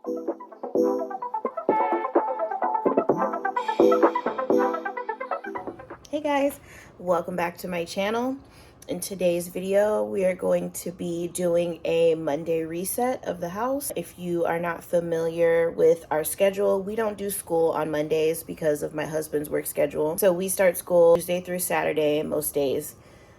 Hey guys, welcome back to my channel. In today's video, we are going to be doing a Monday reset of the house. If you are not familiar with our schedule, we don't do school on Mondays because of my husband's work schedule. So we start school Tuesday through Saturday most days.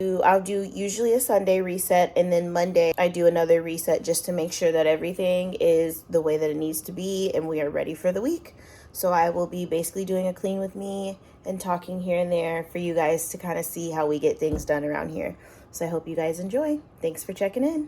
I'll do usually a Sunday reset, and then Monday I do another reset just to make sure that everything is the way that it needs to be and we are ready for the week. So I will be basically doing a clean with me and talking here and there for you guys to kind of see how we get things done around here. So I hope you guys enjoy. Thanks for checking in.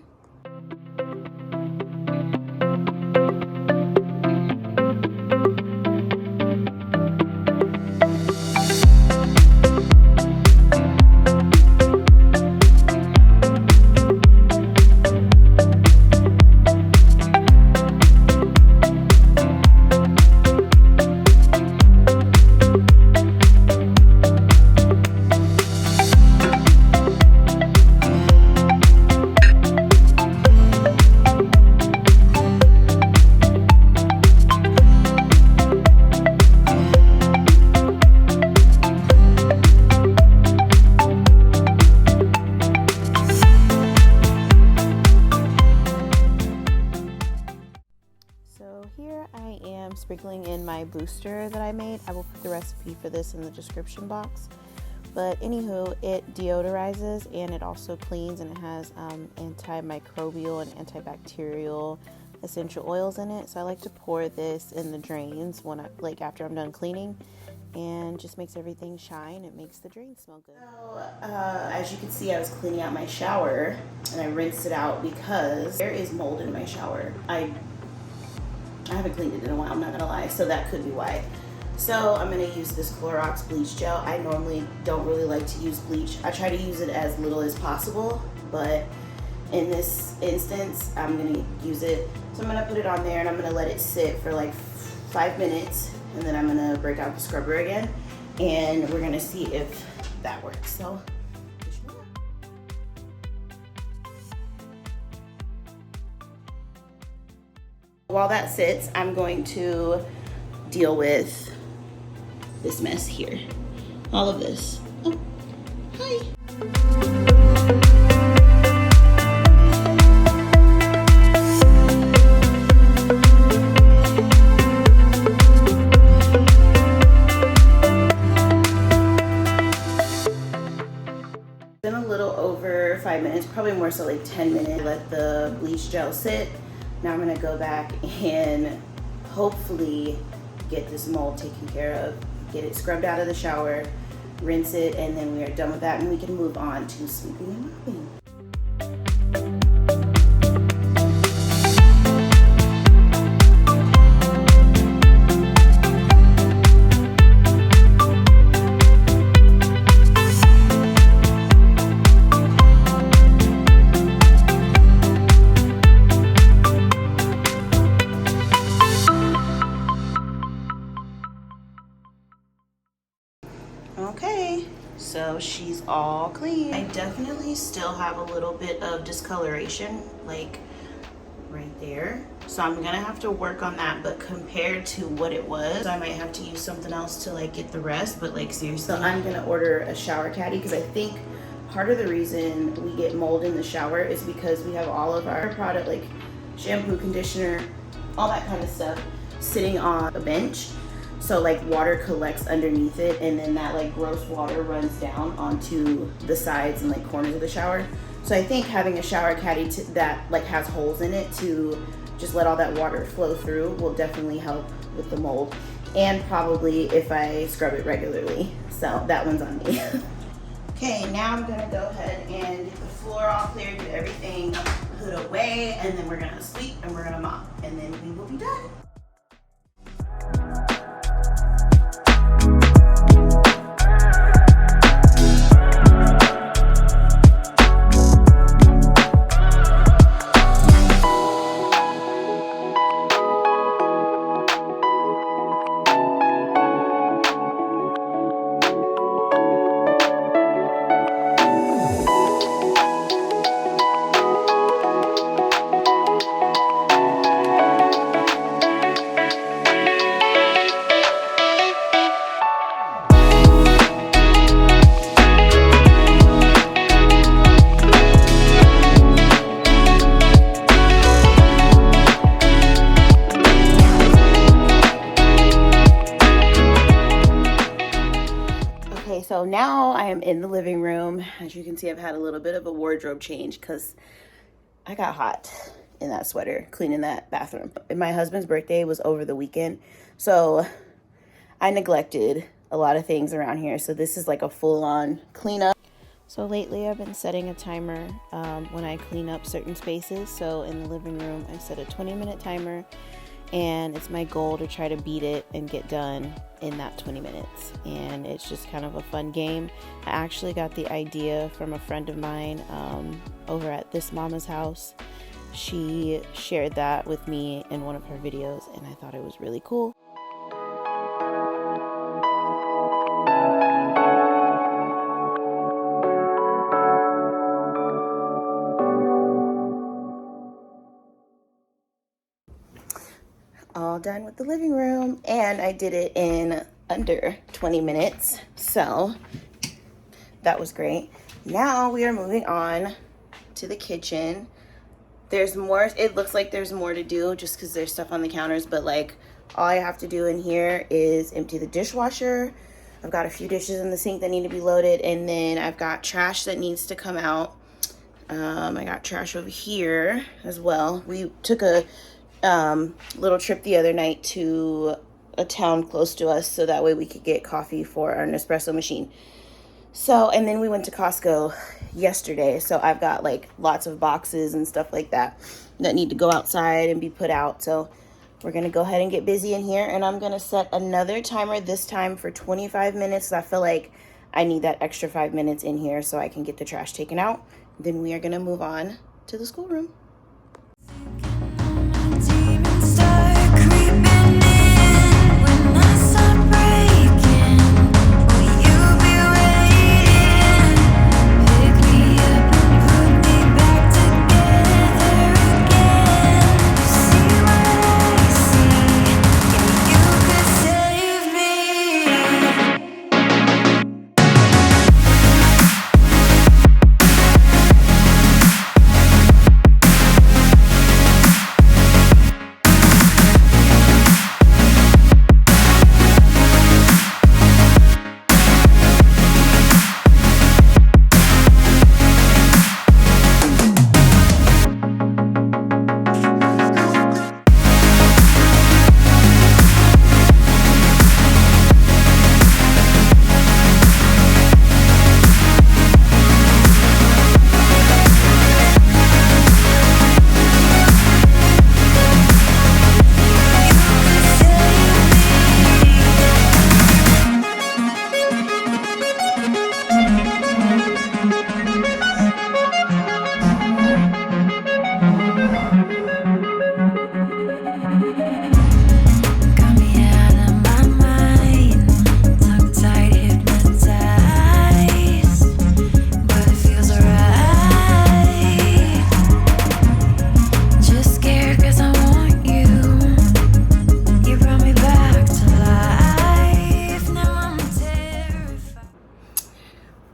Here I am sprinkling in my booster that I made. I will put the recipe for this in the description box. But anywho, it deodorizes and it also cleans, and it has antimicrobial and antibacterial essential oils in it. So I like to pour this in the drains when after I'm done cleaning, and just makes everything shine. It makes the drain smell good. So, as you can see, I was cleaning out my shower and I rinsed it out because there is mold in my shower. I haven't cleaned it in a while, I'm not gonna lie, so that could be why. So I'm gonna use this Clorox bleach gel. I normally don't really like to use bleach. I try to use it as little as possible, but in this instance, I'm gonna use it. So I'm gonna put it on there and I'm gonna let it sit for like 5 minutes, and then I'm gonna break out the scrubber again, and we're gonna see if that works. So while that sits, I'm going to deal with this mess here. All of this. Oh, hi. Been a little over 5 minutes, probably more so like 10 minutes. Let the bleach gel sit. Now I'm gonna go back and hopefully get this mold taken care of, get it scrubbed out of the shower, rinse it, and then we are done with that and we can move on to sweeping and mopping. Okay, so she's all clean. I definitely still have a little bit of discoloration, like right there. So I'm gonna have to work on that, but compared to what it was, I might have to use something else to like get the rest, but like seriously. So I'm gonna order a shower caddy because I think part of the reason we get mold in the shower is because we have all of our product, like shampoo, conditioner, all that kind of stuff, sitting on a bench. So like water collects underneath it, and then that like gross water runs down onto the sides and like corners of the shower. So I think having a shower caddy that like has holes in it to just let all that water flow through will definitely help with the mold, and probably if I scrub it regularly. So that one's on me. Okay, now I'm gonna go ahead and get the floor all clear, do everything put away, and then we're gonna sweep and we're gonna mop, and then we will be done. So now I am in the living room. As you can see, I've had a little bit of a wardrobe change because I got hot in that sweater cleaning that bathroom. My husband's birthday was over the weekend, so I neglected a lot of things around here. So this is like a full-on cleanup. So lately I've been setting a timer when I clean up certain spaces. So in the living room, I set a 20-minute timer, and it's my goal to try to beat it and get done in that 20 minutes. And it's just kind of a fun game. I actually got the idea from a friend of mine over at This Mama's House. She shared that with me in one of her videos, and I thought it was really cool. All done with the living room, and I did it in under 20 minutes, so that was great. Now we are moving on to the kitchen. There's more, it looks like there's more to do just because there's stuff on the counters, but like all I have to do in here is empty the dishwasher. I've got a few dishes in the sink that need to be loaded, and then I've got trash that needs to come out. I got trash over here as well. We took a little trip the other night to a town close to us so that way we could get coffee for our Nespresso machine. So, and then we went to Costco yesterday, so I've got like lots of boxes and stuff like that that need to go outside and be put out. So we're gonna go ahead and get busy in here, and I'm gonna set another timer, this time for 25 minutes. I feel like I need that extra 5 minutes in here so I can get the trash taken out. Then we are gonna move on to the schoolroom.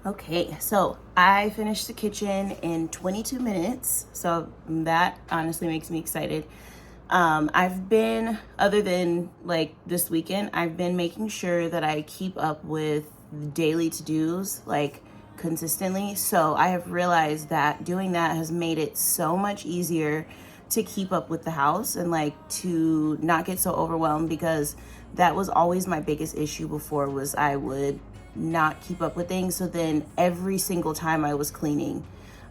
Okay, so I finished the kitchen in 22 minutes, so that honestly makes me excited. I've been, other than like this weekend, I've been making sure that I keep up with daily to-dos like consistently. So I have realized that doing that has made it so much easier to keep up with the house and like to not get so overwhelmed, because that was always my biggest issue before, was I would not keep up with things. So then every single time I was cleaning,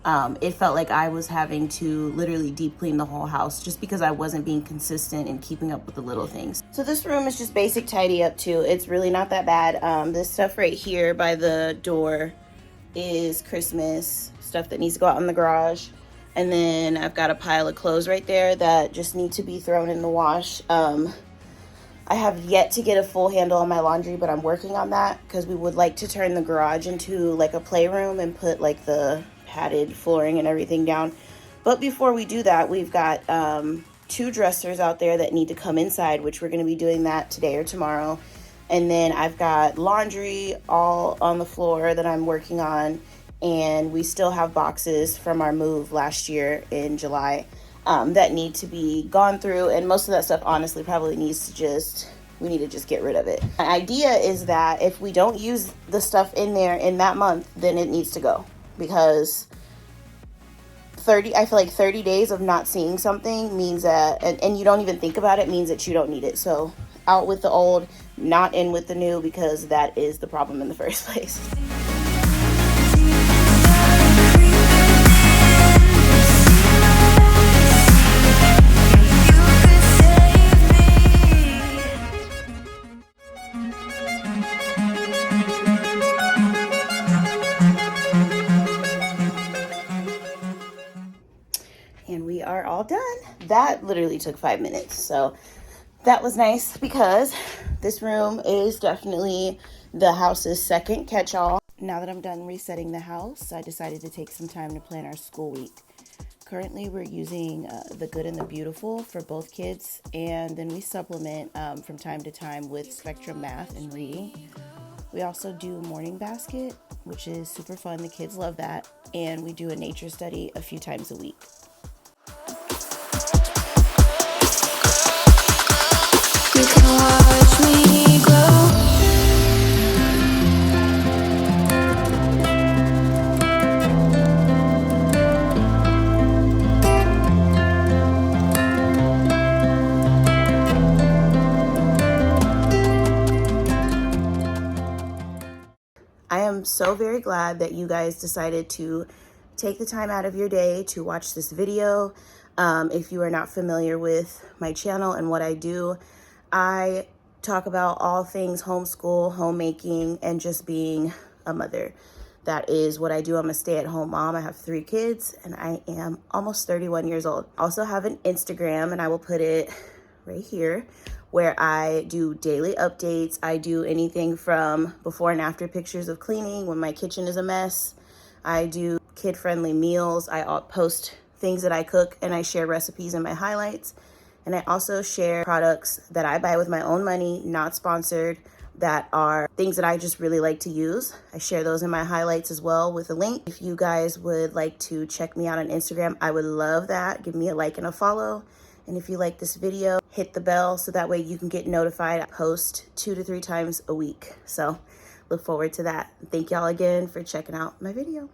it felt like I was having to literally deep clean the whole house just because I wasn't being consistent in keeping up with the little things. So this room is just basic tidy up too. It's really not that bad. This stuff right here by the door is Christmas stuff that needs to go out in the garage. And then I've got a pile of clothes right there that just need to be thrown in the wash. I have yet to get a full handle on my laundry, but I'm working on that because we would like to turn the garage into like a playroom and put like the padded flooring and everything down. But before we do that, we've got 2 dressers out there that need to come inside, which we're going to be doing that today or tomorrow. And then I've got laundry all on the floor that I'm working on. And we still have boxes from our move last year in July that need to be gone through. And most of that stuff honestly probably needs to just we need to just get rid of it. My idea is that if we don't use the stuff in there in that month, then it needs to go, because I feel like 30 days of not seeing something means that, and you don't even think about it, means that you don't need it. So out with the old, not in with the new, because that is the problem in the first place. And we are all done. That literally took 5 minutes. So that was nice, because this room is definitely the house's second catch-all. Now that I'm done resetting the house, I decided to take some time to plan our school week. Currently, we're using The Good and the Beautiful for both kids, and then we supplement from time to time with Spectrum Math and reading. We also do Morning Basket, which is super fun. The kids love that. And we do a nature study a few times a week. You can watch me grow. I am so very glad that you guys decided to take the time out of your day to watch this video. If you are not familiar with my channel and what I do, I talk about all things homeschool, homemaking, and just being a mother. That is what I do. I'm a stay-at-home mom. I have 3 kids, and I am almost 31 years old. I also have an Instagram, and I will put it right here, where I do daily updates. I do anything from before and after pictures of cleaning when my kitchen is a mess. I do kid-friendly meals. I post things that I cook, and I share recipes in my highlights. And I also share products that I buy with my own money, not sponsored, that are things that I just really like to use. I share those in my highlights as well with a link. If you guys would like to check me out on Instagram, I would love that. Give me a like and a follow. And if you like this video, hit the bell so that way you can get notified. I post 2 to 3 times a week. So look forward to that. Thank y'all again for checking out my video.